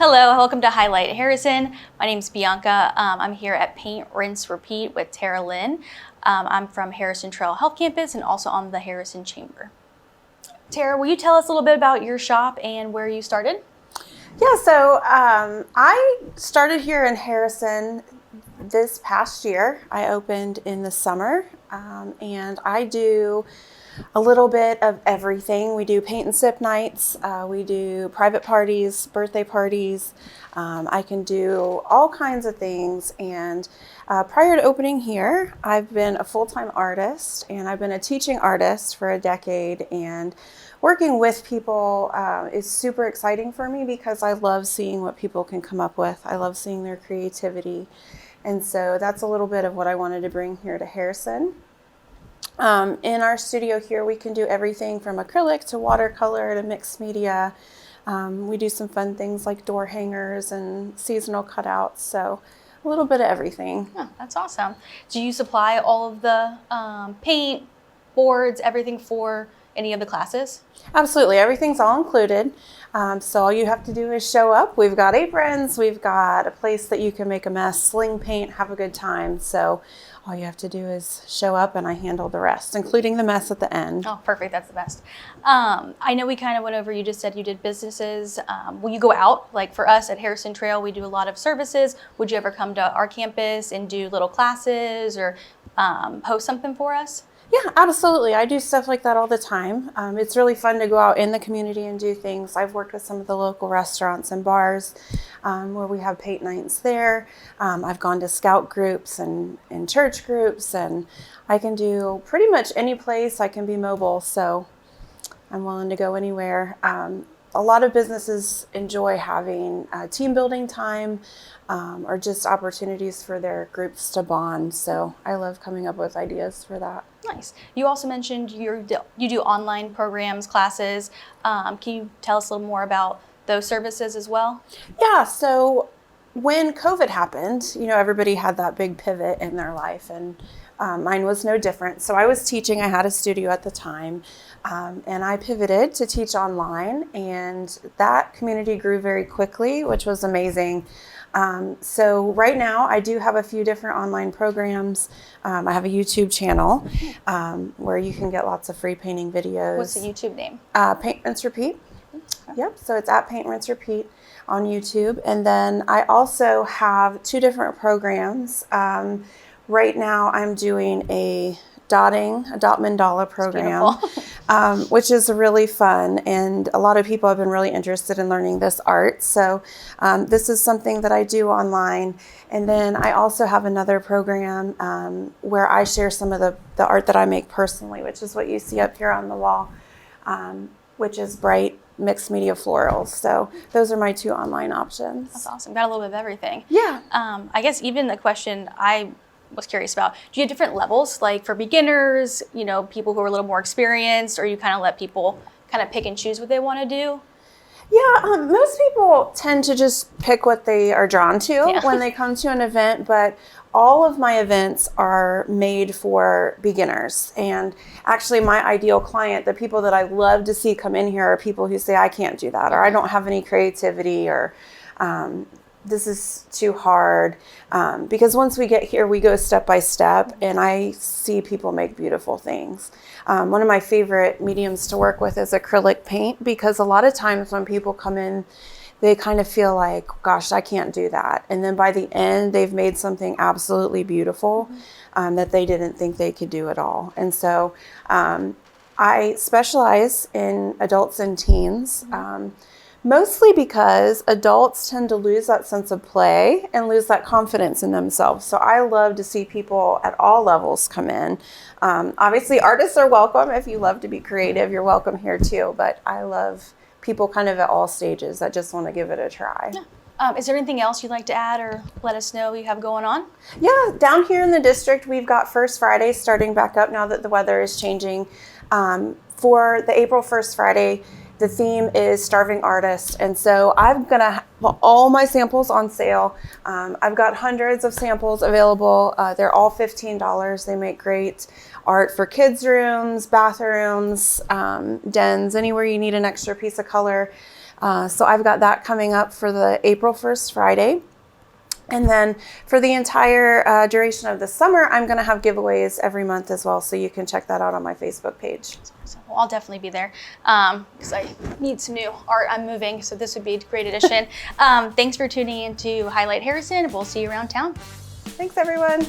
Hello, welcome to Highlight Harrison. My name is Bianca. I'm here at Paint, Rinse, Repeat with Tara Lynn. I'm from Harrison Trail Health Campus and also on the Harrison Chamber. Tara, will you tell us a little bit about your shop and where you started? Yeah, so I started here in Harrison this past year. I opened in the summer, and I do a little bit of everything. We do paint and sip nights, we do private parties, birthday parties. I can do all kinds of things. And prior to opening here, I've been a full-time artist, and I've been a teaching artist for a decade. And working with people is super exciting for me because I love seeing what people can come up with. I love seeing their creativity. And so that's a little bit of what I wanted to bring here to Harrison. In our studio here, we can do everything from acrylic to watercolor to mixed media. We do some fun things like door hangers and seasonal cutouts, so a little bit of everything. Oh, that's awesome. Do you supply all of the paint, boards, everything for any of the classes? Absolutely, everything's all included. So all you have to do is show up. We've got aprons, we've got a place that you can make a mess, sling paint, have a good time. So all you have to do is show up and I handle the rest, including the mess at the end. Oh, perfect. That's the best. I know we kind of went over, you just said you did businesses. Will you go out? Like for us at Harrison Trail, we do a lot of services. Would you ever come to our campus and do little classes or host something for us? Yeah, absolutely. I do stuff like that all the time. It's really fun to go out in the community and do things. I've worked with some of the local restaurants and bars where we have paint nights there. I've gone to scout groups and church groups, and I can do pretty much any place. I can be mobile, so I'm willing to go anywhere. A lot of businesses enjoy having team building time or just opportunities for their groups to bond. So I love coming up with ideas for that. Nice. You also mentioned you do online programs, classes. Can you tell us a little more about those services as well? Yeah, so when COVID happened, everybody had that big pivot in their life, and mine was no different. So I was teaching, I had a studio at the time, and I pivoted to teach online, and that community grew very quickly, which was amazing. So right now I do have a few different online programs. I have a YouTube channel where you can get lots of free painting videos. What's the YouTube name? Paint, Rinse, Repeat. Okay. Yep, so it's at Paint, Rinse, Repeat on YouTube. And then I also have two different programs. Right now I'm doing a dot mandala program, which is really fun, and a lot of people have been really interested in learning this art. So this is something that I do online. And then I also have another program where I share some of the art that I make personally, which is what you see up here on the wall, which is bright mixed media florals. So those are my two online options. That's awesome. Got a little bit of everything. Yeah. I guess even the question I was curious about, do you have different levels, like for beginners, people who are a little more experienced, or you kind of let people kind of pick and choose what they want to do? Yeah, most people tend to just pick what they are drawn to when they come to an event, but all of my events are made for beginners. And actually my ideal client, the people that I love to see come in here, are people who say, I can't do that, or I don't have any creativity, or this is too hard, because once we get here, we go step by step, and I see people make beautiful things. One of my favorite mediums to work with is acrylic paint, because a lot of times when people come in, they kind of feel like, gosh, I can't do that. And then by the end, they've made something absolutely beautiful that they didn't think they could do at all. And so I specialize in adults and teens. Mostly because adults tend to lose that sense of play and lose that confidence in themselves. So I love to see people at all levels come in. Obviously, artists are welcome. If you love to be creative, you're welcome here too. But I love people kind of at all stages that just want to give it a try. Yeah. Is there anything else you'd like to add or let us know you have going on? Yeah, down here in the district, we've got First Friday starting back up now that the weather is changing. For the April 1st Friday, the theme is Starving Artists, and so I'm gonna have all my samples on sale. I've got hundreds of samples available. They're all $15. They make great art for kids' rooms, bathrooms, dens, anywhere you need an extra piece of color. So I've got that coming up for the April 1st Friday. And then for the entire duration of the summer, I'm going to have giveaways every month as well. So you can check that out on my Facebook page. So I'll definitely be there because I need some new art. I'm moving, so this would be a great addition. Thanks for tuning in to Highlight Harrison. We'll see you around town. Thanks, everyone.